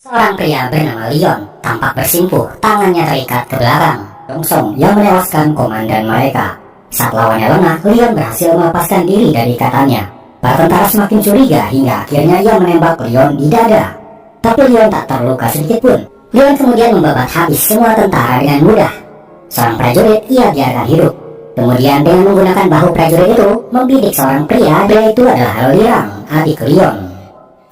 Seorang pria bernama Leon tampak bersimpuh, tangannya terikat ke belakang. Dongsong yang menewaskan komandan mereka. Saat lawannya lengah, Leon berhasil melepaskan diri dari ikatannya. Para tentara semakin curiga hingga akhirnya ia menembak Leon di dada. Tapi Leon tak terluka sedikit pun. Leon kemudian membabat habis semua tentara dengan mudah. Seorang prajurit ia biarkan hidup. Kemudian dengan menggunakan bahu prajurit itu membidik seorang pria, yaitu adalah Lirang, adik Leon.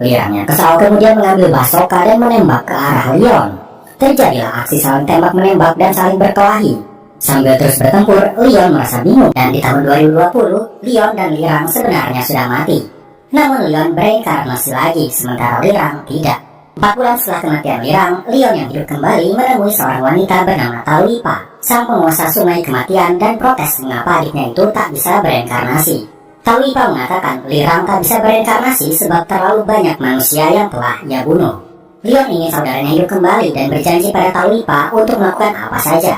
Lirangnya kesal kemudian mengambil basoka dan menembak ke arah Leon. Terjadilah aksi saling tembak menembak dan saling berkelahi. Sambil terus bertempur, Leon merasa bingung dan di tahun 2020, Leon dan Lirang sebenarnya sudah mati. Namun Leon bereinkarnasi lagi, sementara Lirang tidak. 4 bulan setelah kematian Lirang, Leon yang hidup kembali menemui seorang wanita bernama Taulipa, sang penguasa sungai kematian, dan protes mengapa adiknya itu tak bisa bereinkarnasi. Taulipa mengatakan Lirang tak bisa bereinkarnasi sebab terlalu banyak manusia yang telah ia bunuh. Leon ingin saudaranya hidup kembali dan berjanji pada Taulipa untuk melakukan apa saja.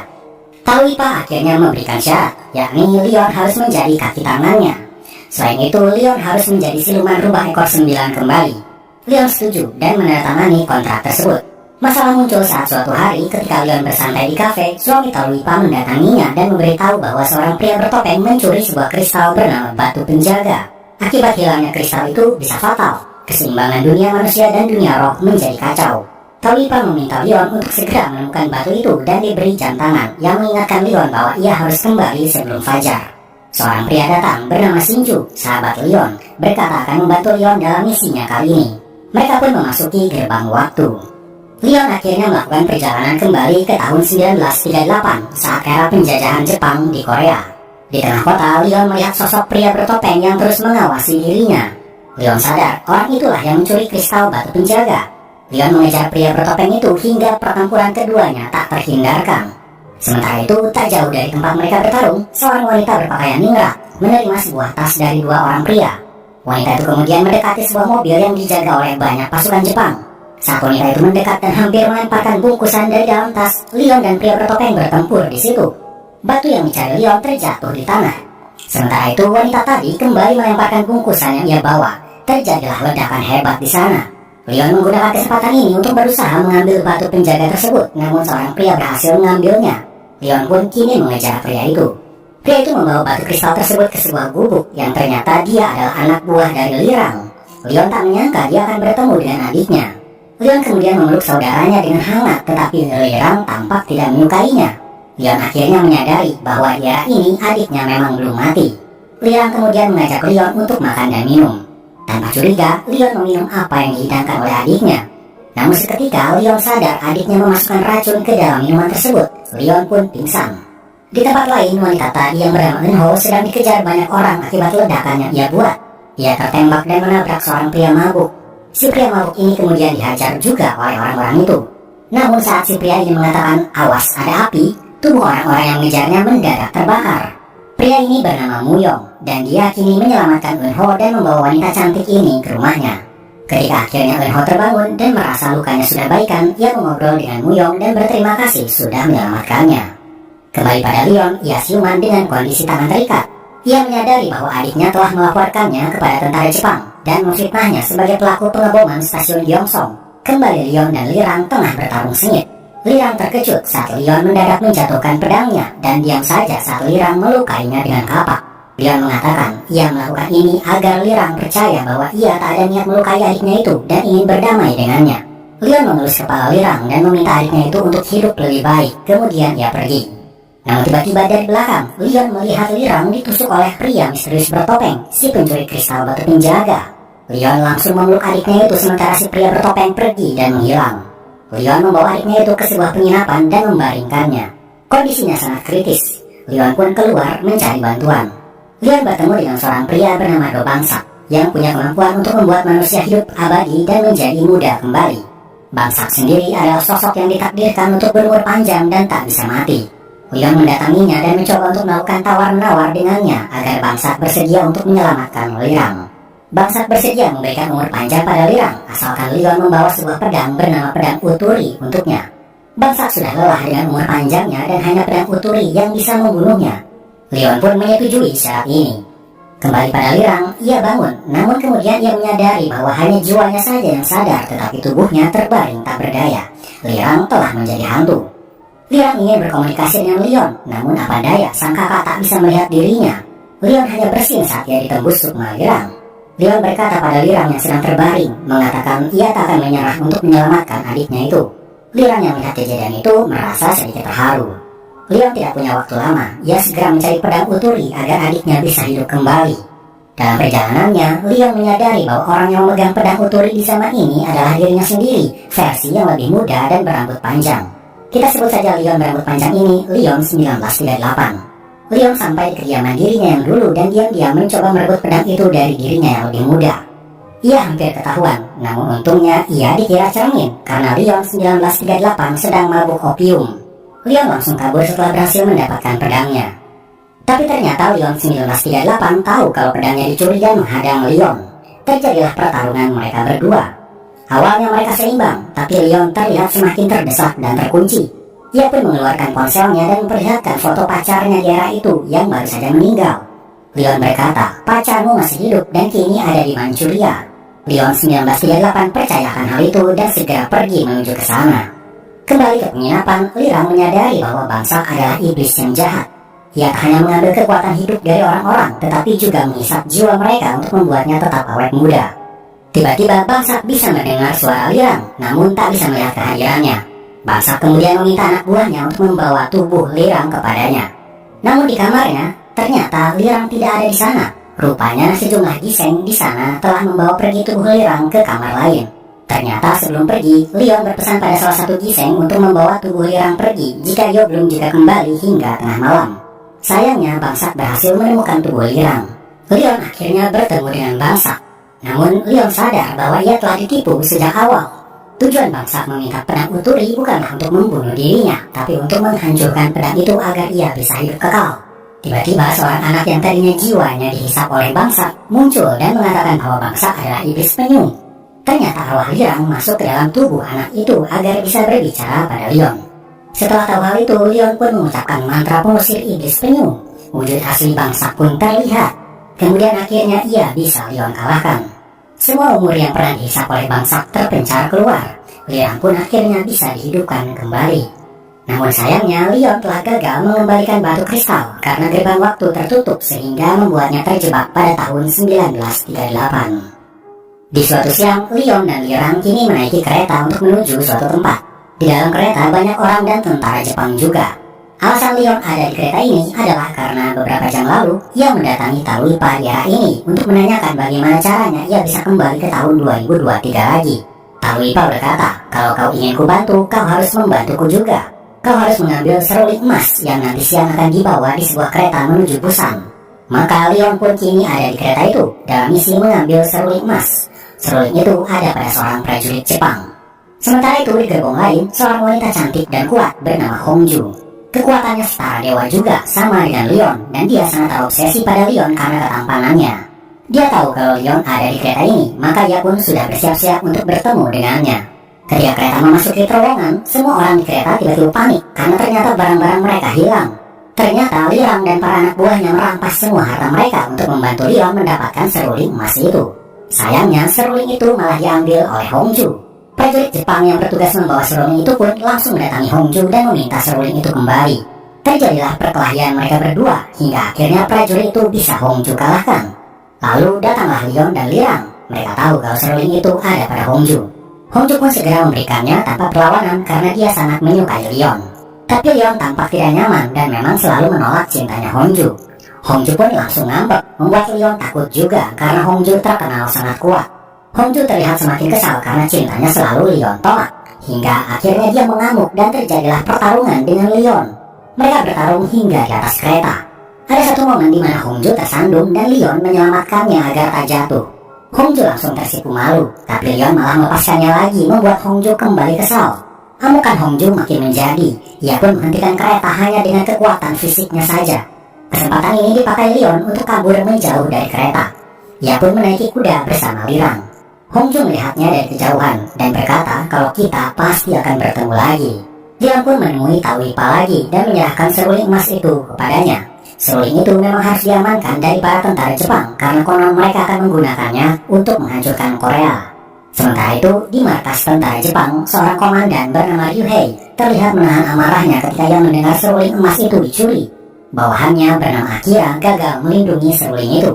Taulipa akhirnya memberikan syarat, yakni Leon harus menjadi kaki tangannya. Selain itu, Leon harus menjadi siluman rubah ekor 9 kembali. Leon setuju dan menandatangani kontrak tersebut. Masalah muncul saat suatu hari ketika Leon bersantai di kafe, suami Taulipa mendatanginya dan memberitahu bahwa seorang pria bertopeng mencuri sebuah kristal bernama batu penjaga. Akibat hilangnya kristal itu bisa fatal. Keseimbangan dunia manusia dan dunia roh menjadi kacau. Taulipa meminta Leon untuk segera menemukan batu itu dan diberi jam tangan yang mengingatkan Leon bahwa ia harus kembali sebelum fajar. Seorang pria datang bernama Shinju, sahabat Leon, berkata akan membantu Leon dalam misinya kali ini. Mereka pun memasuki gerbang waktu. Leon akhirnya melakukan perjalanan kembali ke tahun 1938 saat era penjajahan Jepang di Korea. Di tengah kota, Leon melihat sosok pria bertopeng yang terus mengawasi dirinya. Leon sadar orang itulah yang mencuri kristal batu penjaga. Leon mengejar pria bertopeng itu hingga pertempuran keduanya tak terhindarkan. Sementara itu, tak jauh dari tempat mereka bertarung, seorang wanita berpakaian ningrat menerima sebuah tas dari 2 orang pria. Wanita itu kemudian mendekati sebuah mobil yang dijaga oleh banyak pasukan Jepang. Saat wanita itu mendekat dan hampir melemparkan bungkusan dari dalam tas, Leon dan pria bertopeng bertempur di situ. Batu yang dicari Leon terjatuh di tanah. Sementara itu, wanita tadi kembali melemparkan bungkusan yang ia bawa. Terjadilah ledakan hebat di sana. Leon menggunakan kesempatan ini untuk berusaha mengambil batu penjaga tersebut, namun seorang pria berhasil mengambilnya. Leon pun kini mengejar pria itu. Pria itu membawa batu kristal tersebut ke sebuah gubuk yang ternyata dia adalah anak buah dari Lirang. Leon tak menyangka dia akan bertemu dengan adiknya. Leon kemudian memeluk saudaranya dengan hangat, tetapi Lirang tampak tidak menyukainya. Leon akhirnya menyadari bahwa di era ini adiknya memang belum mati. Lirang kemudian mengajak Leon untuk makan dan minum. Tanpa curiga, Leon meminum apa yang dihidangkan oleh adiknya. Namun seketika Leon sadar adiknya memasukkan racun ke dalam minuman tersebut. Leon pun pingsan. Di tempat lain, wanita tadi yang bernama Eunho sedang dikejar banyak orang akibat ledakan yang ia buat. Ia tertembak dan menabrak seorang pria mabuk. Si pria mabuk ini kemudian dihajar juga oleh orang-orang itu. Namun saat si pria ini mengatakan awas ada api, tubuh orang-orang yang mengejarnya mendadak terbakar. Pria ini bernama Muyong dan dia kini menyelamatkan Eunho dan membawa wanita cantik ini ke rumahnya. Ketika akhirnya Eunho terbangun dan merasa lukanya sudah baikan, ia mengobrol dengan Muyong dan berterima kasih sudah menyelamatkannya. Kembali pada Leon, ia siuman dengan kondisi tangan terikat. Ia menyadari bahwa adiknya telah melaporkannya kepada tentara Jepang dan memfitnahnya sebagai pelaku pengeboman stasiun Gyeongsong. Kembali Leon dan Lirang tengah bertarung sengit. Lirang terkejut saat Leon mendadak menjatuhkan pedangnya dan diam saja saat Lirang melukainya dengan kapak. Leon mengatakan ia melakukan ini agar Lirang percaya bahwa ia tak ada niat melukai adiknya itu dan ingin berdamai dengannya. Leon mengelus kepala Lirang dan meminta adiknya itu untuk hidup lebih baik, kemudian ia pergi. Namun tiba-tiba dari belakang, Leon melihat Lirang ditusuk oleh pria misterius bertopeng, si pencuri kristal batu penjaga. Leon langsung memeluk adiknya itu sementara si pria bertopeng pergi dan menghilang. Leon membawa adiknya itu ke sebuah penginapan dan membaringkannya. Kondisinya sangat kritis. Leon pun keluar mencari bantuan. Leon bertemu dengan seorang pria bernama Do Bangsak yang punya kemampuan untuk membuat manusia hidup abadi dan menjadi muda kembali. Bangsak sendiri adalah sosok yang ditakdirkan untuk berumur panjang dan tak bisa mati. Leon mendatanginya dan mencoba untuk melakukan tawar-menawar dengannya agar Bangsak bersedia untuk menyelamatkan Lirang. Bangsak bersedia memberikan umur panjang pada Lirang asalkan Leon membawa sebuah pedang bernama pedang Uturi untuknya. Bangsak sudah lelah dengan umur panjangnya dan hanya pedang Uturi yang bisa membunuhnya. Leon pun menyetujui syarat ini. Kembali pada Lirang, ia bangun, namun kemudian ia menyadari bahwa hanya jiwanya saja yang sadar, tetapi tubuhnya terbaring tak berdaya. Lirang telah menjadi hantu. Lirang ingin berkomunikasi dengan Leon, namun apa daya, sang kakak tak bisa melihat dirinya. Leon hanya bersin saat ia ditembus sukma Lirang. Leon berkata pada Lirang yang sedang terbaring, mengatakan ia tak akan menyerah untuk menyelamatkan adiknya itu. Lirang yang melihat kejadian itu merasa sedikit terharu. Leon tidak punya waktu lama, ia segera mencari pedang Uturi agar adiknya bisa hidup kembali. Dalam perjalanannya, Leon menyadari bahwa orang yang memegang pedang Uturi di zaman ini adalah dirinya sendiri, versi yang lebih muda dan berambut panjang. Kita sebut saja Leon berambut panjang ini Leon 1938. Leon sampai di kediaman dirinya yang dulu dan diam-diam mencoba merebut pedang itu dari dirinya yang lebih muda. Ia hampir ketahuan, namun untungnya ia dikira cermin karena Leon 1938 sedang mabuk opium. Leon langsung kabur setelah berhasil mendapatkan pedangnya. Tapi ternyata Leon 1938 tahu kalau pedangnya dicuri dan menghadang Leon. Terjadilah pertarungan mereka berdua. Awalnya mereka seimbang, tapi Leon terlihat semakin terdesak dan terkunci. Ia pun mengeluarkan ponselnya dan memperlihatkan foto pacarnya di era itu yang baru saja meninggal. Leon berkata, pacarmu masih hidup dan kini ada di Manchuria. Leon 1938 percayakan hal itu dan segera pergi menuju ke sana. Kembali ke penginapan, Lirang menyadari bahwa Bangsak adalah iblis yang jahat. Ia tak hanya mengambil kekuatan hidup dari orang-orang, tetapi juga menghisap jiwa mereka untuk membuatnya tetap awet muda. Tiba-tiba Bangsak bisa mendengar suara Lirang, namun tak bisa melihat kehadirannya. Bangsak kemudian meminta anak buahnya untuk membawa tubuh Lirang kepadanya. Namun di kamarnya, ternyata Lirang tidak ada di sana. Rupanya sejumlah giseng di sana telah membawa pergi tubuh Lirang ke kamar lain. Ternyata sebelum pergi, Leon berpesan pada salah satu giseng untuk membawa tubuh Lirang pergi jika ia belum juga kembali hingga tengah malam. Sayangnya Bangsak berhasil menemukan tubuh Lirang. Leon akhirnya bertemu dengan Bangsak. Namun Leon sadar bahwa ia telah ditipu sejak awal. Tujuan Bangsak meminta pedang Uturi bukanlah untuk membunuh dirinya, tapi untuk menghancurkan pedang itu agar ia bisa hidup kekal. Tiba-tiba seorang anak yang tadinya jiwanya dihisap oleh Bangsak muncul dan mengatakan bahwa Bangsak adalah iblis penyung. Ternyata arwah Lirang masuk ke dalam tubuh anak itu agar bisa berbicara pada Leon. Setelah tahu hal itu, Leon pun mengucapkan mantra pengusir iblis penyung. Wujud asli Bangsak pun terlihat. Kemudian akhirnya ia bisa Leon kalahkan. Semua umur yang pernah dihisap oleh Bangsak terpencar keluar. Lirang pun akhirnya bisa dihidupkan kembali. Namun sayangnya Leon telah gagal mengembalikan batu kristal karena gerbang waktu tertutup sehingga membuatnya terjebak pada tahun 1938. Di suatu siang, Leon dan Lirang kini menaiki kereta untuk menuju suatu tempat. Di dalam kereta banyak orang dan tentara Jepang juga. Alasan Leon ada di kereta ini adalah karena beberapa jam lalu ia mendatangi Taluipa di era ini untuk menanyakan bagaimana caranya ia bisa kembali ke tahun 2023 lagi. Taluipa berkata, kalau kau ingin kubantu, kau harus membantuku juga. Kau harus mengambil seruling emas yang nanti siang akan dibawa di sebuah kereta menuju Busan. Maka Leon pun kini ada di kereta itu dalam misi mengambil seruling emas. Seruling itu ada pada seorang prajurit Jepang. Sementara itu di gerbong lain, seorang wanita cantik dan kuat bernama Hongju. Kekuatannya setara dewa juga sama dengan Leon, dan dia sangat terobsesi pada Leon karena ketampanannya. Dia tahu kalau Leon ada di kereta ini, maka ia pun sudah bersiap-siap untuk bertemu dengannya. Ketika kereta memasuki terowongan, semua orang di kereta tiba-tiba panik karena ternyata barang-barang mereka hilang. Ternyata Lirang dan para anak buahnya merampas semua harta mereka untuk membantu Leon mendapatkan seruling emas itu. Sayangnya seruling itu malah diambil oleh Hongju. Prajurit Jepang yang bertugas membawa seruling itu pun langsung mendatangi Hongju dan meminta seruling itu kembali. Terjadilah perkelahian mereka berdua hingga akhirnya prajurit itu bisa Hongju kalahkan. Lalu datanglah Leon dan Lirang. Mereka tahu kalau seruling itu ada pada Hongju. Hongju pun segera memberikannya tanpa perlawanan karena dia sangat menyukai Leon. Tapi Leon tampak tidak nyaman dan memang selalu menolak cintanya Hongju. Hongju pun langsung ngambek, membuat Leon takut juga karena Hongju terkenal sangat kuat. Hongju terlihat semakin kesal karena cintanya selalu Leon tolak. Hingga akhirnya dia mengamuk dan terjadilah pertarungan dengan Leon. Mereka bertarung hingga di atas kereta. Ada satu momen di mana Hongju tersandung dan Leon menyelamatkannya agar tak jatuh. Hongju langsung tersipu malu, tapi Leon malah melepaskannya lagi membuat Hongju kembali kesal. Amukan Hongju makin menjadi. Ia pun menghentikan kereta hanya dengan kekuatan fisiknya saja. Kesempatan ini dipakai Leon untuk kabur menjauh dari kereta. Ia pun menaiki kuda bersama Lirang. Hongju melihatnya dari kejauhan dan berkata kalau kita pasti akan bertemu lagi. Dia pun menemui Taluipa lagi dan menyerahkan seruling emas itu kepadanya. Seruling itu memang harus diamankan dari para tentara Jepang karena konon mereka akan menggunakannya untuk menghancurkan Korea. Sementara itu, di markas tentara Jepang, seorang komandan bernama Ryuhei terlihat menahan amarahnya ketika ia mendengar seruling emas itu dicuri. Bawahannya bernama Akira gagal melindungi seruling itu.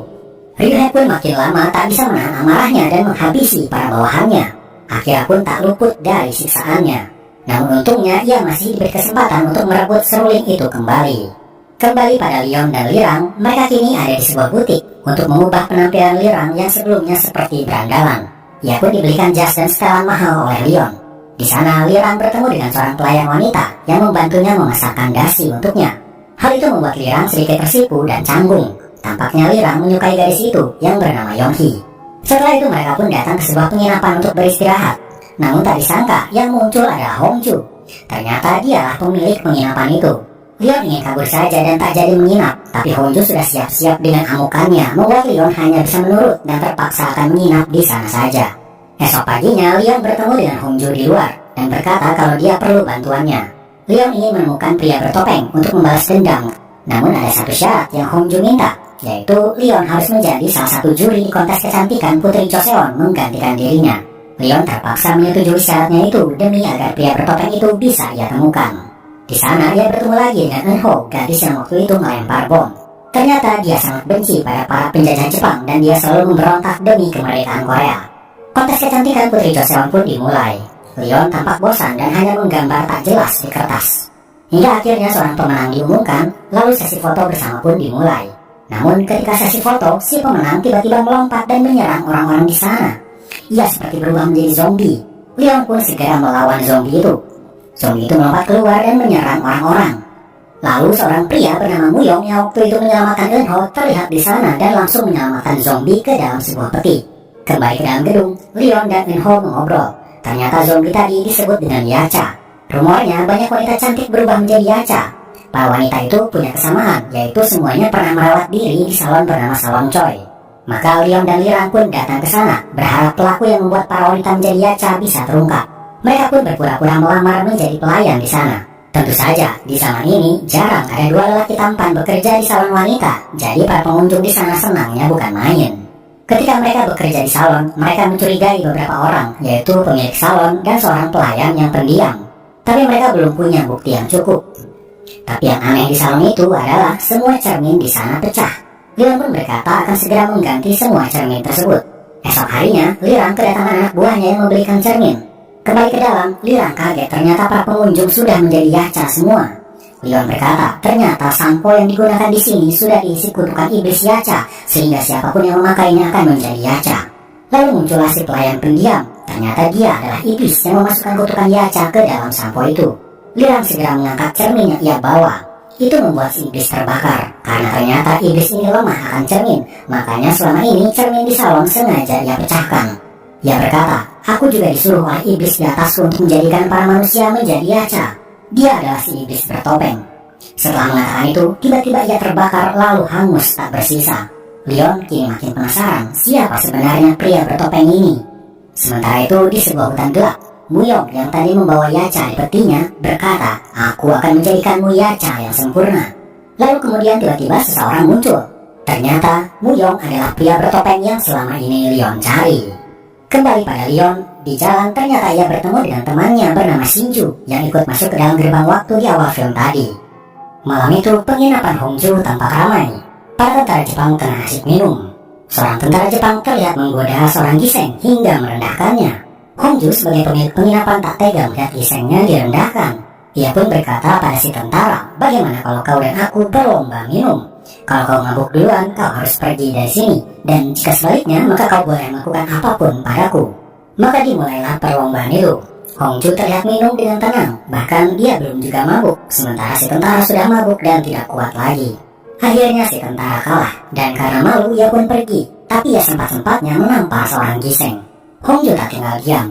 Ryuhei pun makin lama tak bisa menahan amarahnya dan menghabisi para bawahannya. Akira pun tak luput dari siksaannya. Namun untungnya ia masih diberi kesempatan untuk merebut seruling itu kembali. Kembali pada Leon dan Lirang, mereka kini ada di sebuah butik untuk mengubah penampilan Lirang yang sebelumnya seperti berandalan. Ia pun dibelikan jas dan setelan mahal oleh Leon. Di sana, Lirang bertemu dengan seorang pelayan wanita yang membantunya memasakkan dasi untuknya. Hal itu membuat Lirang sedikit tersipu dan canggung. Tampaknya Lirang menyukai gadis itu yang bernama Yonghee. Setelah itu mereka pun datang ke sebuah penginapan untuk beristirahat. Namun tak disangka yang muncul adalah Hongju. Ternyata dialah pemilik penginapan itu. Leon ingin kabur saja dan tak jadi menginap, tapi Hongju sudah siap-siap dengan amukannya, membuat Leon hanya bisa menurut dan terpaksa akan menginap di sana saja. Esok paginya, Leon bertemu dengan Hongju di luar dan berkata kalau dia perlu bantuannya. Leon ingin menemukan pria bertopeng untuk membalas dendam, namun ada satu syarat yang Hongju minta, yaitu Leon harus menjadi salah satu juri di kontes kecantikan Putri Joseon menggantikan dirinya. Leon terpaksa menyetujui syaratnya itu demi agar pria bertopeng itu bisa ia temukan. Di sana ia bertemu lagi dengan Eunho, gadis yang waktu itu melempar bom. Ternyata dia sangat benci pada para penjajah Jepang dan dia selalu memberontak demi kemerdekaan Korea. Kontes kecantikan Putri Joseon pun dimulai. Leon tampak bosan dan hanya menggambar tak jelas di kertas. Hingga akhirnya seorang pemenang diumumkan, lalu sesi foto bersama pun dimulai. Namun ketika sesi foto, si pemenang tiba-tiba melompat dan menyerang orang-orang di sana. Ia seperti berubah menjadi zombie. Leon pun segera melawan zombie itu. Zombie itu melompat keluar dan menyerang orang-orang. Lalu seorang pria bernama Muyong yang waktu itu menyelamatkan Eunho terlihat di sana dan langsung menyelamatkan zombie ke dalam sebuah peti. Kembali ke dalam gedung, Leon dan Eunho mengobrol. Ternyata zombie tadi disebut dengan Yacha. Rumornya banyak wanita cantik berubah menjadi Yacha. Para wanita itu punya kesamaan, yaitu semuanya pernah merawat diri di salon bernama Salon Choi. Maka Leon dan Lirang pun datang ke sana, berharap pelaku yang membuat para wanita menjadi Yacha bisa terungkap. Mereka pun berpura-pura melamar menjadi pelayan di sana. Tentu saja, di zaman ini jarang ada dua lelaki tampan bekerja di salon wanita, jadi para pengunjung di sana senangnya bukan main. Ketika mereka bekerja di salon, mereka mencurigai beberapa orang, yaitu pemilik salon dan seorang pelayan yang pendiam. Tapi mereka belum punya bukti yang cukup. Tapi yang aneh di salon itu adalah semua cermin di sana pecah. Leon pun berkata akan segera mengganti semua cermin tersebut. Esok harinya, Lirang kedatangan anak buahnya yang membelikan cermin. Kembali ke dalam, Lirang kaget ternyata para pengunjung sudah menjadi Yacha semua. Leon berkata, ternyata sampo yang digunakan di sini sudah diisi kutukan iblis Yacha, sehingga siapapun yang memakainya akan menjadi Yacha. Lalu muncullah si pelayan pendiam. Ternyata dia adalah iblis yang memasukkan kutukan Yacha ke dalam sampo itu. Lirang segera mengangkat cermin yang ia bawa. Itu membuat si iblis terbakar, karena ternyata iblis ini lemah akan cermin. Makanya selama ini cermin di salon sengaja ia pecahkan. Ia berkata, aku juga disuruh oleh iblis di atasku untuk menjadikan para manusia menjadi Yacha. Dia adalah si iblis bertopeng. Setelah mengatakan itu, tiba-tiba ia terbakar lalu hangus tak bersisa. Leon kini makin penasaran siapa sebenarnya pria bertopeng ini. Sementara itu di sebuah hutan gelap, Muyong yang tadi membawa Yacha di petinya berkata, aku akan menjadikanmu Yacha yang sempurna. Lalu kemudian tiba-tiba seseorang muncul. Ternyata Muyong adalah pria bertopeng yang selama ini Leon cari. Kembali pada Leon, di jalan ternyata ia bertemu dengan temannya bernama Shinju yang ikut masuk ke dalam gerbang waktu di awal film tadi. Malam itu penginapan Hongju tampak ramai. Para tentara Jepang tengah asik minum. Seorang tentara Jepang terlihat menggoda seorang giseng hingga merendahkannya. Hongju sebagai pemilik penginapan tak tega melihat gisengnya direndahkan. Ia pun berkata pada si tentara, bagaimana kalau kau dan aku berlomba minum? Kalau kau mabuk duluan, kau harus pergi dari sini. Dan jika sebaliknya, maka kau boleh melakukan apapun padaku. Maka dimulailah perlombaan itu. Hongju terlihat minum dengan tenang. Bahkan dia belum juga mabuk. Sementara si tentara sudah mabuk dan tidak kuat lagi. Akhirnya si tentara kalah. Dan karena malu, ia pun pergi. Tapi ia sempat-sempatnya menampar seorang giseng. Hongju tak tinggal diam.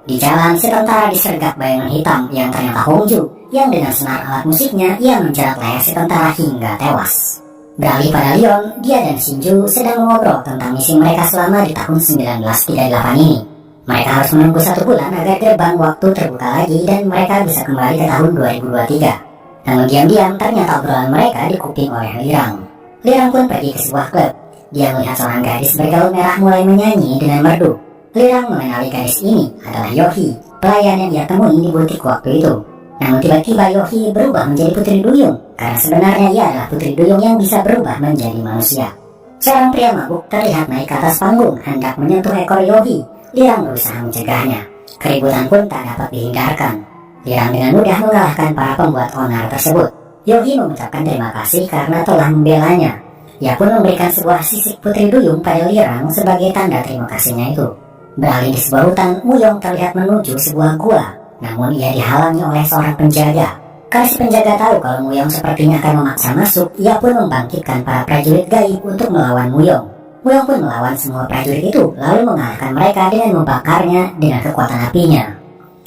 Di jalan, si tentara disergap bayangan hitam yang ternyata Hongju. Yang dengan senar alat musiknya, ia menjerat leher si tentara hingga tewas. Beralih pada Leon, dia dan Shinju sedang mengobrol tentang misi mereka selama di tahun 1938 ini. Mereka harus menunggu 1 bulan agar gerbang waktu terbuka lagi dan mereka bisa kembali ke tahun 2023. Namun diam-diam ternyata obrolan mereka dikuping oleh Lirang. Lirang pun pergi ke sebuah klub. Dia melihat seorang gadis bergaul merah mulai menyanyi dengan merdu. Lirang mengenali gadis ini adalah Yohi, pelayan yang dia temui di butik waktu itu. Namun tiba-tiba Yohi berubah menjadi putri duyung, karena sebenarnya ia adalah putri duyung yang bisa berubah menjadi manusia. Seorang pria mabuk terlihat naik ke atas panggung hendak menyentuh ekor Yohi. Lirang berusaha mencegahnya. Keributan pun tak dapat dihindarkan. Lirang dengan mudah mengalahkan para pembuat onar tersebut. Yohi mengucapkan terima kasih karena telah membelanya. Ia pun memberikan sebuah sisik putri duyung pada Lirang sebagai tanda terima kasihnya itu. Beralih di sebuah hutan, Muyong terlihat menuju sebuah gua. Namun ia dihalangi oleh seorang penjaga. Karena si penjaga tahu kalau Muyong sepertinya akan memaksa masuk, ia pun membangkitkan para prajurit gaib untuk melawan Muyong. Muyong pun melawan semua prajurit itu, lalu mengalahkan mereka dengan membakarnya dengan kekuatan apinya.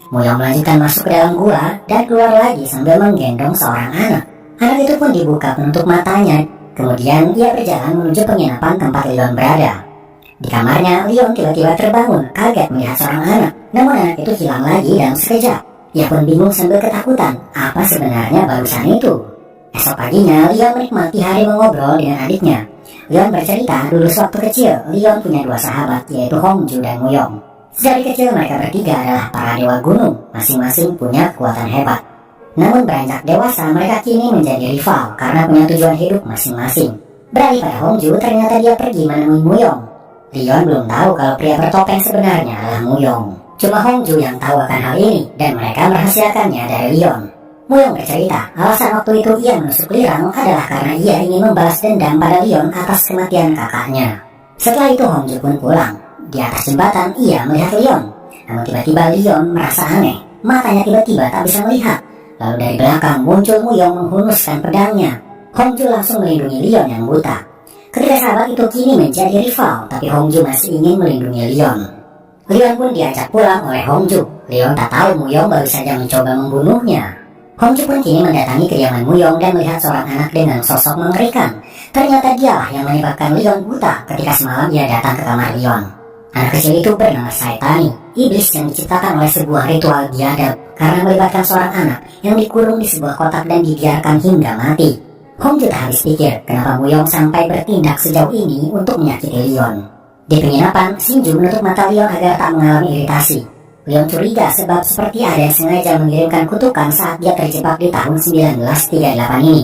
Muyong melanjutkan masuk ke dalam gua dan keluar lagi sambil menggendong seorang anak. Anak itu pun dibuka penutup matanya. Kemudian ia berjalan menuju penginapan tempat Leon berada. Di kamarnya, Leon tiba-tiba terbangun, kaget melihat seorang anak. Namun anak itu hilang lagi dalam sekejap. Ia pun bingung sambil ketakutan, apa sebenarnya barusan itu. Esok paginya, Leon menikmati hari mengobrol dengan adiknya. Leon bercerita dulu sewaktu kecil, Leon punya dua sahabat, yaitu Hongju dan Muyong. Sejak kecil mereka bertiga adalah para dewa gunung, masing-masing punya kekuatan hebat. Namun beranjak dewasa, mereka kini menjadi rival karena punya tujuan hidup masing-masing. Beralih pada Hongju, ternyata dia pergi menemui Muyong. Leon belum tahu kalau pria bertopeng sebenarnya adalah Muyong. Cuma Hongju yang tahu akan hal ini, dan mereka merahasiakannya dari Leon. Muyong bercerita, alasan waktu itu ia menusuk Lirang adalah karena ia ingin membalas dendam pada Leon atas kematian kakaknya. Setelah itu Hongju pun pulang. Di atas jembatan ia melihat Leon. Namun tiba-tiba Leon merasa aneh, matanya tiba-tiba tak bisa melihat. Lalu dari belakang muncul Muyong menghunuskan pedangnya. Hongju langsung melindungi Leon yang buta. Ketiga sahabat itu kini menjadi rival, tapi Hongju masih ingin melindungi Leon. Leon pun diajak pulang oleh Hongju. Leon tak tahu Muyong baru saja mencoba membunuhnya. Hongju pun kini mendatangi kediaman Muyong dan melihat seorang anak dengan sosok mengerikan. Ternyata dialah yang menyebabkan Leon buta ketika semalam ia datang ke kamar Leon. Anak kecil itu bernama Saitani, iblis yang diciptakan oleh sebuah ritual biadab karena melibatkan seorang anak yang dikurung di sebuah kotak dan dibiarkan hingga mati. Hongju tak habis pikir kenapa Muyong sampai bertindak sejauh ini untuk menyakiti Leon. Di penginapan, Shinju menutup mata Leon agar tak mengalami iritasi. Leon curiga sebab seperti ada yang sengaja mengirimkan kutukan saat dia terjebak di tahun 1938 ini.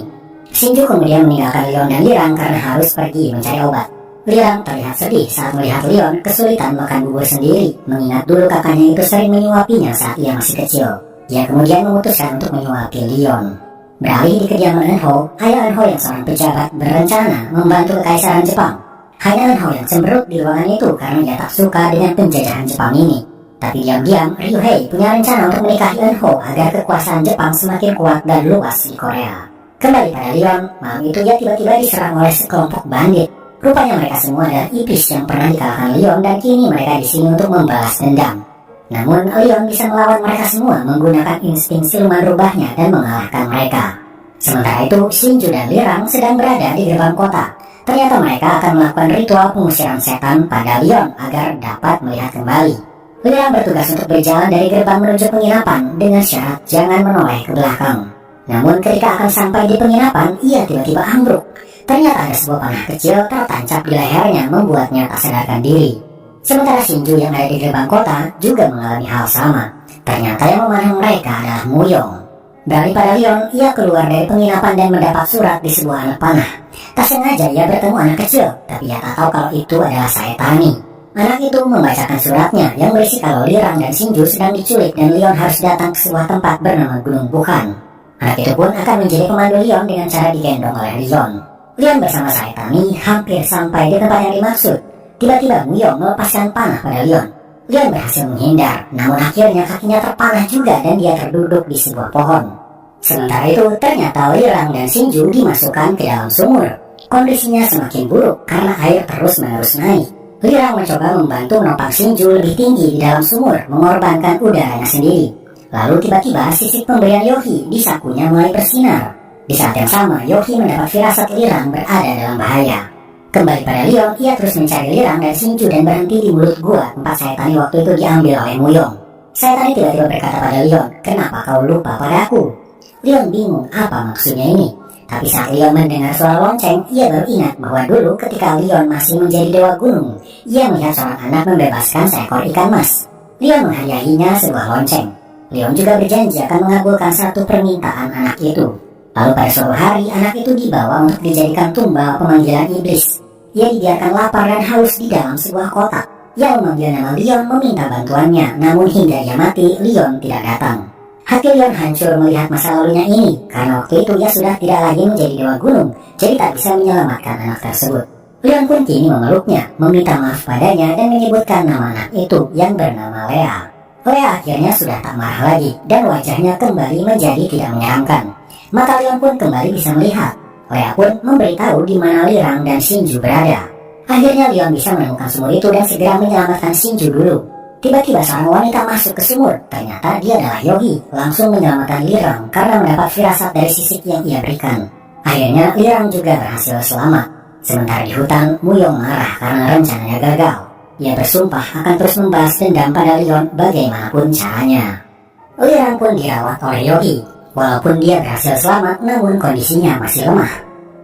Shinju kemudian meninggalkan Leon dan Lirang karena harus pergi mencari obat. Lirang terlihat sedih saat melihat Leon kesulitan makan bubur sendiri, mengingat dulu kakaknya itu sering menyuapinya saat ia masih kecil. Dia kemudian memutuskan untuk menyuapi Leon. Beralih di kediaman Enho, ayah Enho yang seorang pejabat berencana membantu kekaisaran Jepang. Hanya Enho yang cemberut di ruangan itu karena dia tak suka dengan penjajahan Jepang ini. Tapi diam-diam, Ryuhei punya rencana untuk menikahi Enho agar kekuasaan Jepang semakin kuat dan luas di Korea. Kembali pada Leon, malam itu dia tiba-tiba diserang oleh sekelompok bandit. Rupanya mereka semua adalah iblis yang pernah dikalahkan Leon dan kini mereka di sini untuk membalas dendam. Namun Leon bisa melawan mereka semua menggunakan insting siluman rubahnya dan mengalahkan mereka. Sementara itu, Shinju dan Lirang sedang berada di gerbang kota. Ternyata mereka akan melakukan ritual pengusiran setan pada Leon agar dapat melihat kembali. Lirang bertugas untuk berjalan dari gerbang menuju penginapan dengan syarat jangan menoleh ke belakang. Namun ketika akan sampai di penginapan, ia tiba-tiba ambruk. Ternyata ada sebuah panah kecil tertancap di lehernya membuatnya tak sadarkan diri. Sementara Shinju yang ada di gerbang kota juga mengalami hal sama. Ternyata yang memanah mereka adalah Muyong. Beralih pada Leon, ia keluar dari penginapan dan mendapat surat di sebuah anak panah. Tak sengaja ia bertemu anak kecil, tapi ia tak tahu kalau itu adalah Saitani. Anak itu membacakan suratnya yang berisi kalau Lirang dan Shinju sedang diculik dan Leon harus datang ke sebuah tempat bernama Gunung Bukan. Anak itu pun akan menjadi pemandu Leon dengan cara digendong oleh Leon. Leon bersama Saitani hampir sampai di tempat yang dimaksud. Tiba-tiba Muyong melepaskan panah pada Leon. Leon berhasil menghindar, namun akhirnya kakinya terpanah juga dan dia terduduk di sebuah pohon. Sementara itu, ternyata Lirang dan Shinju dimasukkan ke dalam sumur. Kondisinya semakin buruk karena air terus-menerus naik. Lirang mencoba membantu menopang Shinju lebih tinggi di dalam sumur, mengorbankan udaranya sendiri. Lalu tiba-tiba sisik pemberian Yohi di sakunya mulai bersinar. Di saat yang sama, Yohi mendapat firasat Lirang berada dalam bahaya. Kembali pada Leon, ia terus mencari Lirang dan Shinju dan berhenti di mulut gua tempat Saitani waktu itu diambil oleh Muyong. Saitani tiba-tiba berkata pada Leon, "Kenapa kau lupa pada aku?" Leon bingung apa maksudnya ini. Tapi saat Leon mendengar suara lonceng, ia baru ingat bahwa dulu ketika Leon masih menjadi dewa gunung, ia melihat seorang anak membebaskan seekor ikan mas. Leon menghadiahinya sebuah lonceng. Leon juga berjanji akan mengabulkan satu permintaan anak itu. Lalu pada suatu hari, anak itu dibawa untuk dijadikan tumbal pemanggilan iblis. Ia dibiarkan lapar dan haus di dalam sebuah kotak. Ia memanggil nama Leon meminta bantuannya, namun hingga ia mati, Leon tidak datang. Hati Leon hancur melihat masa lalunya ini, karena waktu itu ia sudah tidak lagi menjadi dewa gunung, jadi tak bisa menyelamatkan anak tersebut. Leon pun kini memeluknya, meminta maaf padanya dan menyebutkan nama anak itu yang bernama Lea. Lea akhirnya sudah tak marah lagi, dan wajahnya kembali menjadi tidak menyeramkan. Maka Leon pun kembali bisa melihat. Lea pun memberitahu di mana Lirang dan Shinju berada. Akhirnya Leon bisa menemukan sumur itu dan segera menyelamatkan Shinju dulu. Tiba-tiba seorang wanita masuk ke sumur. Ternyata dia adalah Yogi, langsung menyelamatkan Lirang karena mendapat firasat dari sisik yang ia berikan. Akhirnya Lirang juga berhasil selamat. Sementara di hutan, Muyong marah karena rencananya gagal. Ia bersumpah akan terus membalas dendam pada Leon bagaimanapun caranya. Lirang pun dirawat oleh Yogi. Walaupun dia berhasil selamat, namun kondisinya masih lemah.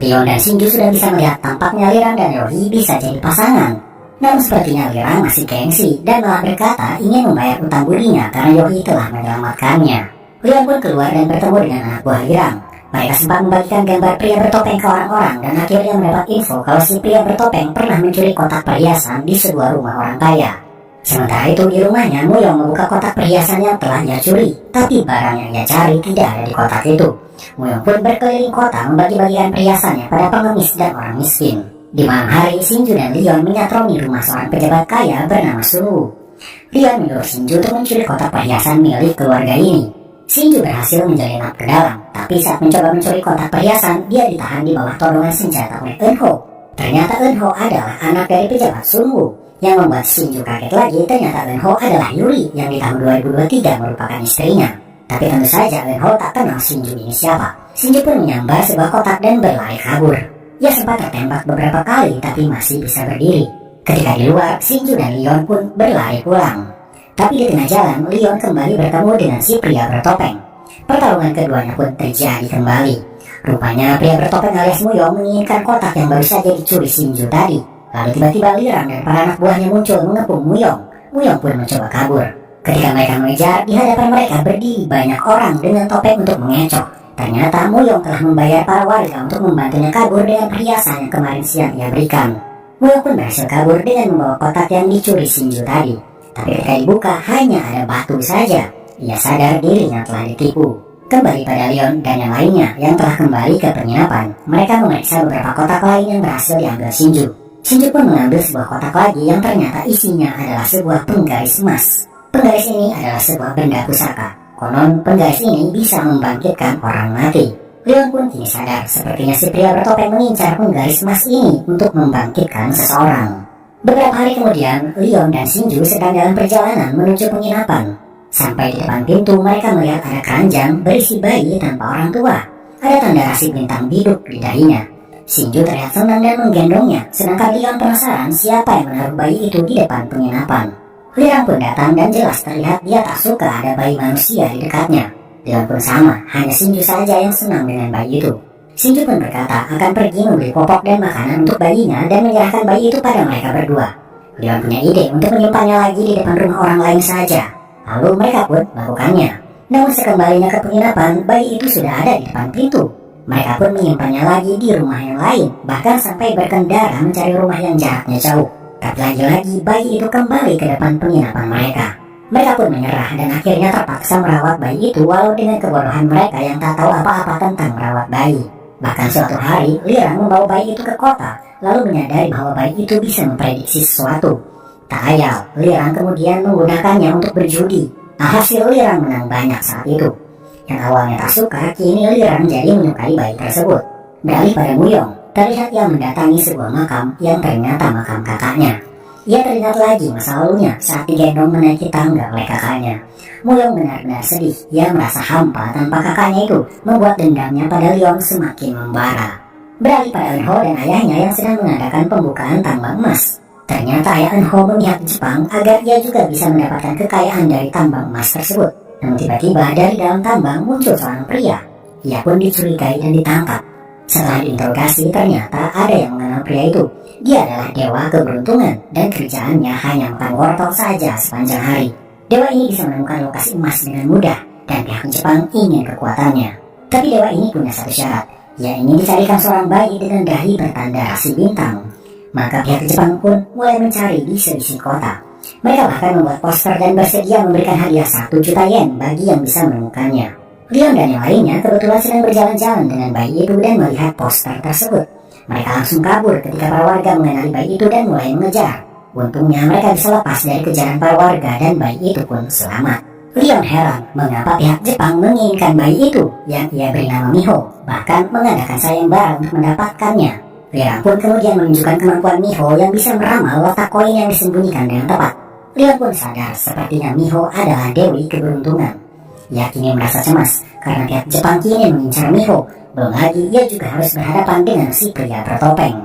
Leon dan Shinju sudah bisa melihat tampaknya Lirang dan Yogi bisa jadi pasangan. Namun sepertinya Lirang masih gengsi dan malah berkata ingin membayar utang budinya karena Yogi telah menyelamatkannya. Leon pun keluar dan bertemu dengan anak buah Lirang. Mereka sempat membagikan gambar pria bertopeng ke orang-orang dan akhirnya mendapat info kalau si pria bertopeng pernah mencuri kotak perhiasan di sebuah rumah orang kaya. Sementara itu di rumahnya, Muyong membuka kotak perhiasan yang telah ia curi, tapi barang yang ia cari tidak ada di kotak itu. Muyong pun berkeliling kota membagi-bagikan perhiasannya pada pengemis dan orang miskin. Di malam hari, Shinju dan Leon menyatroni rumah seorang pejabat kaya bernama Sunwoo. Leon menyuruh Shinju untuk mencuri kotak perhiasan milik keluarga ini. Shinju berhasil menjelinap ke dalam, tapi saat mencoba mencuri kotak perhiasan, dia ditahan di bawah todongan senjata oleh Eunho. Ternyata Eunho adalah anak dari pejabat Sunwoo. Yang membuat Shinju kaget lagi, ternyata Eunho adalah Yuri yang di tahun 2023 merupakan istrinya. Tapi tentu saja Eunho tak kenal Shinju ini siapa. Shinju pun menyambar sebuah kotak dan berlari kabur. Ia sempat tertembak beberapa kali tapi masih bisa berdiri. Ketika di luar, Shinju dan Leon pun berlari pulang. Tapi di tengah jalan, Leon kembali bertemu dengan si pria bertopeng. Pertarungan keduanya pun terjadi kembali. Rupanya pria bertopeng alias Muyong menginginkan kotak yang baru saja dicuri Shinju tadi. Lalu tiba-tiba Lirang dan para anak buahnya muncul mengepung Muyong. Muyong pun mencoba kabur. Ketika mereka mengejar, di hadapan mereka berdiri banyak orang dengan topeng untuk mengecoh. Ternyata Muyong telah membayar para warga untuk membantunya kabur dengan perhiasan yang kemarin siang ia berikan. Muyong pun berhasil kabur dengan membawa kotak yang dicuri Shinju tadi. Tapi ketika dibuka hanya ada batu saja. Ia sadar dirinya telah ditipu. Kembali pada Leon dan yang lainnya yang telah kembali ke penginapan. Mereka memeriksa beberapa kotak lain yang berhasil diambil Shinju. Shinju pun mengambil sebuah kotak lagi yang ternyata isinya adalah sebuah penggaris emas. Penggaris ini adalah sebuah benda pusaka. Konon penggaris ini bisa membangkitkan orang mati. Leon pun kini sadar sepertinya si pria bertopeng mengincar penggaris emas ini untuk membangkitkan seseorang. Beberapa hari kemudian, Leon dan Shinju sedang dalam perjalanan menuju penginapan. Sampai di depan pintu mereka melihat ada keranjang berisi bayi tanpa orang tua. Ada tanda rasi bintang biduk di dahinya. Shinju terlihat senang dan menggendongnya, sedangkan Leon penasaran siapa yang menaruh bayi itu di depan penginapan. Lirang pun datang dan jelas terlihat dia tak suka ada bayi manusia di dekatnya. Leon pun sama, hanya Shinju saja yang senang dengan bayi itu. Shinju pun berkata akan pergi membeli popok dan makanan untuk bayinya dan menyerahkan bayi itu pada mereka berdua. Leon punya ide untuk menyimpannya lagi di depan rumah orang lain saja. Lalu mereka pun melakukannya. Namun sekembalinya ke penginapan, bayi itu sudah ada di depan pintu. Mereka pun menyimpannya lagi di rumah yang lain, bahkan sampai berkendara mencari rumah yang jaraknya jauh. Tapi lagi-lagi bayi itu kembali ke depan penginapan mereka. Mereka pun menyerah dan akhirnya terpaksa merawat bayi itu walau dengan kebodohan mereka yang tak tahu apa-apa tentang merawat bayi. Bahkan suatu hari, Lirang membawa bayi itu ke kota, lalu menyadari bahwa bayi itu bisa memprediksi sesuatu. Tak ayal, Lirang kemudian menggunakannya untuk berjudi. Alhasil Lirang menang banyak saat itu. Yang awalnya tak suka, kini Lirang jadi menyukai bayi tersebut. Beralih pada Muyong, terlihat ia mendatangi sebuah makam yang ternyata makam kakaknya. Ia teringat lagi masa lalunya saat digendong menaiki tangga oleh kakaknya. Muyong benar-benar sedih, ia merasa hampa tanpa kakaknya itu, membuat dendamnya pada Leon semakin membara. Beralih pada Eunho dan ayahnya yang sedang mengadakan pembukaan tambang emas. Ternyata ayah Eunho memihak Jepang agar ia juga bisa mendapatkan kekayaan dari tambang emas tersebut. Namun tiba-tiba dari dalam tambang muncul seorang pria. Ia pun dicurigai dan ditangkap. Setelah diinterogasi, ternyata ada yang mengenal pria itu. Dia adalah dewa keberuntungan dan kerjaannya hanya makan wortel saja sepanjang hari. Dewa ini bisa menemukan lokasi emas dengan mudah dan pihak Jepang ingin kekuatannya. Tapi dewa ini punya satu syarat. Ia ingin dicarikan seorang bayi dengan dahi bertanda rasi bintang. Maka pihak Jepang pun mulai mencari di seisi kota. Mereka bahkan membuat poster dan bersedia memberikan hadiah 1 juta yen bagi yang bisa menemukannya. Leon dan yang lainnya kebetulan sedang berjalan-jalan dengan bayi itu dan melihat poster tersebut. Mereka langsung kabur ketika para warga mengenali bayi itu dan mulai mengejar. Untungnya mereka bisa lepas dari kejaran para warga dan bayi itu pun selamat. Leon heran mengapa pihak Jepang menginginkan bayi itu yang ia beri nama Miho, bahkan mengadakan sayembara untuk mendapatkannya. Leon pun kemudian menunjukkan kemampuan Miho yang bisa meramal letak koin yang disembunyikan dengan tepat. Leon pun sadar sepertinya Miho adalah dewi keberuntungan. Ia kini merasa cemas karena pihak Jepang kini mengincar Miho. Belum lagi ia juga harus berhadapan dengan si pria bertopeng.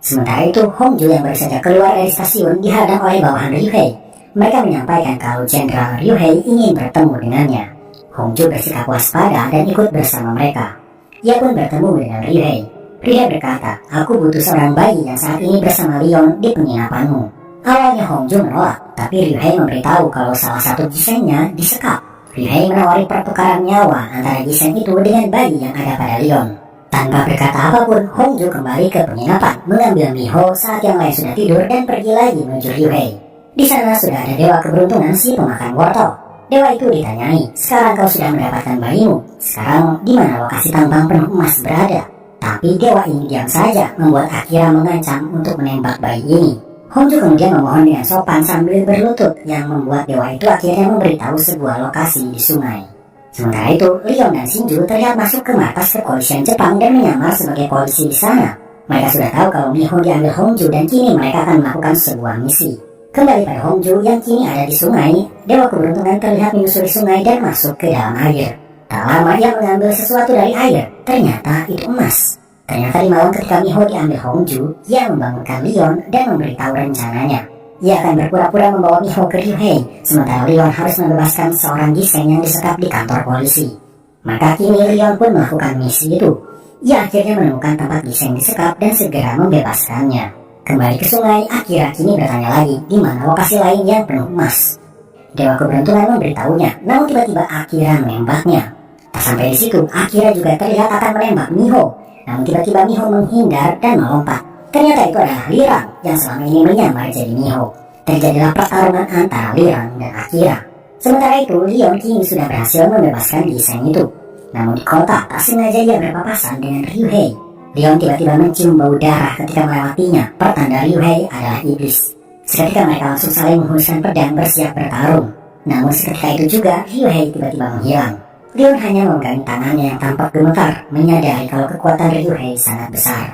Sementara itu Hongju yang baru saja keluar dari stasiun dihadang oleh bawahan Ryuhei. Mereka menyampaikan kalau Jenderal Ryuhei ingin bertemu dengannya. Hongju bersikap waspada dan ikut bersama mereka. Ia pun bertemu dengan Ryuhei. Ryuhei berkata, "Aku butuh seorang bayi yang saat ini bersama Leon di penginapanmu." Awalnya Hongju menolak, tapi Ryuhei memberitahu kalau salah satu gisennya disekap. Ryuhei menawari pertukaran nyawa antara gisen itu dengan bayi yang ada pada Leon. Tanpa berkata apapun, Hongju kembali ke penginapan, mengambil Miho saat yang lain sudah tidur dan pergi lagi menuju Ryuhei. Di sana sudah ada dewa keberuntungan si pemakan wortel. Dewa itu ditanyai, "Sekarang kau sudah mendapatkan bayimu. Sekarang di mana lokasi tambang penuh emas berada?" Tapi dewa ini diam saja, membuat Akira mengancam untuk menembak bayi ini. Hongju kemudian memohon dengan sopan sambil berlutut yang membuat dewa itu akhirnya memberitahu sebuah lokasi di sungai. Sementara itu, Leon dan Shinju terlihat masuk ke markas kepolisian Jepang dan menyamar sebagai polisi di sana. Mereka sudah tahu kalau Miho diambil Hongju dan kini mereka akan melakukan sebuah misi. Kembali pada Hongju yang kini ada di sungai, dewa keberuntungan terlihat menyusuri sungai dan masuk ke dalam air. Tak lama ia mengambil sesuatu dari air, ternyata itu emas. Ternyata di malam ketika Miho diambil Hongju, ia membangunkan Leon dan memberitahu rencananya. Ia akan berpura-pura membawa Miho ke Ryuhei, sementara Leon harus membebaskan seorang gisen yang disekap di kantor polisi. Maka kini Leon pun melakukan misi itu. Ia akhirnya menemukan tempat gisen disekap dan segera membebaskannya. Kembali ke sungai, Akira kini bertanya lagi di mana lokasi lain yang penuh emas. Dewa keberuntungan memberitahunya, namun tiba-tiba Akira menembaknya. Tak sampai di situ, Akira juga terlihat akan menembak Miho. Namun tiba-tiba Miho menghindar dan melompat. Ternyata itu adalah Lirang yang selama ini menyamar jadi Miho. Terjadilah pertarungan antara Lirang dan Akira. Sementara itu, Leon kini sudah berhasil membebaskan gisen itu. Namun di kota, tak sengaja ia berpapasan dengan Ryuhei. Leon tiba-tiba mencium bau darah ketika melewatinya. Pertanda Ryuhei adalah iblis. Seketika mereka langsung saling menghunuskan pedang bersiap bertarung. Namun seketika itu juga Ryuhei tiba-tiba menghilang. Leon hanya memegang tangannya yang tampak gemetar, menyadari kalau kekuatan Ryuhei sangat besar.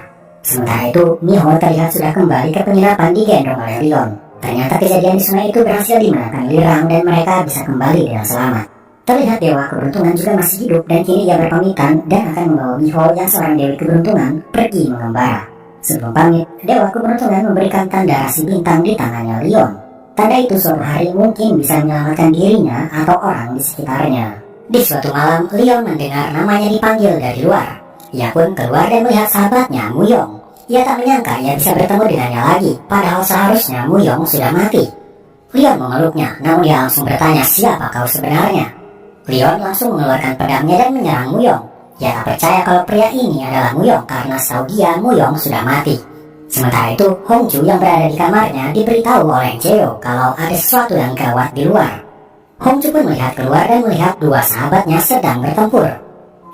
Sementara itu, Miho terlihat sudah kembali ke penginapan digendong oleh Leon. Ternyata kejadian di sungai itu berhasil dimenangkan Lirang dan mereka bisa kembali dengan selamat. Terlihat dewa keberuntungan juga masih hidup dan kini ia berpamitan dan akan membawa Miho yang seorang dewi keberuntungan pergi mengembara. Sebelum pamit, dewa keberuntungan memberikan tanda rasi bintang di tangannya Leon. Tanda itu suatu hari mungkin bisa menyelamatkan dirinya atau orang di sekitarnya. Di suatu malam, Leon mendengar namanya dipanggil dari luar. Ia pun keluar dan melihat sahabatnya, Muyong. Ia tak menyangka ia bisa bertemu dengannya lagi, padahal seharusnya Muyong sudah mati. Leon memeluknya, namun dia langsung bertanya siapa kau sebenarnya. Leon langsung mengeluarkan pedangnya dan menyerang Muyong. Ia tak percaya kalau pria ini adalah Muyong karena setahu dia Muyong sudah mati. Sementara itu, Hongju yang berada di kamarnya diberitahu oleh Jeo kalau ada sesuatu yang gawat di luar. Hongju pun melihat keluar dan melihat dua sahabatnya sedang bertempur.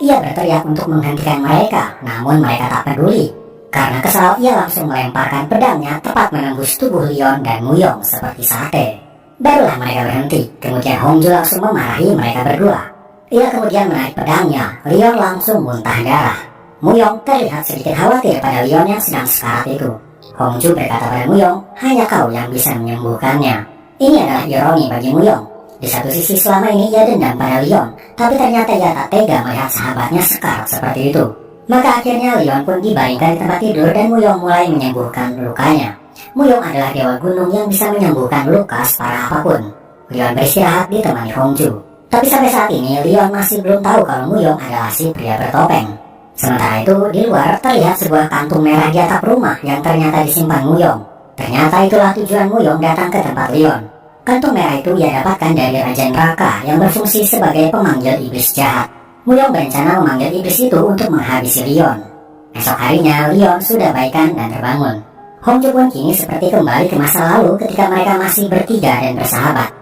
Ia berteriak untuk menghentikan mereka, namun mereka tak peduli. Karena kesal, ia langsung melemparkan pedangnya tepat menembus tubuh Leon dan Muyong seperti sate. Barulah mereka berhenti, kemudian Hongju langsung memarahi mereka berdua. Ia kemudian menarik pedangnya, Leon langsung muntah darah. Muyong terlihat sedikit khawatir pada Leon yang sedang sekarat itu. Hongju berkata pada Muyong, hanya kau yang bisa menyembuhkannya. Ini adalah ironi bagi Muyong. Di satu sisi selama ini ia dendam pada Leon, tapi ternyata ia tak tega melihat sahabatnya sekarat seperti itu. Maka akhirnya Leon pun dibaringkan di tempat tidur dan Muyong mulai menyembuhkan lukanya. Muyong adalah dewa gunung yang bisa menyembuhkan luka separah apapun. Leon beristirahat ditemani Hongju. Tapi sampai saat ini Leon masih belum tahu kalau Muyong adalah si pria bertopeng. Sementara itu, di luar terlihat sebuah kantung merah di atap rumah yang ternyata disimpan Muyong. Ternyata itulah tujuan Muyong datang ke tempat Leon. Kantung merah itu ia dapatkan dari Raja Neraka yang berfungsi sebagai pemanggil iblis jahat. Muyong berencana memanggil iblis itu untuk menghabisi Leon. Esok harinya, Leon sudah baikan dan terbangun. Hong Joo-kwon kini seperti kembali ke masa lalu ketika mereka masih bertiga dan bersahabat.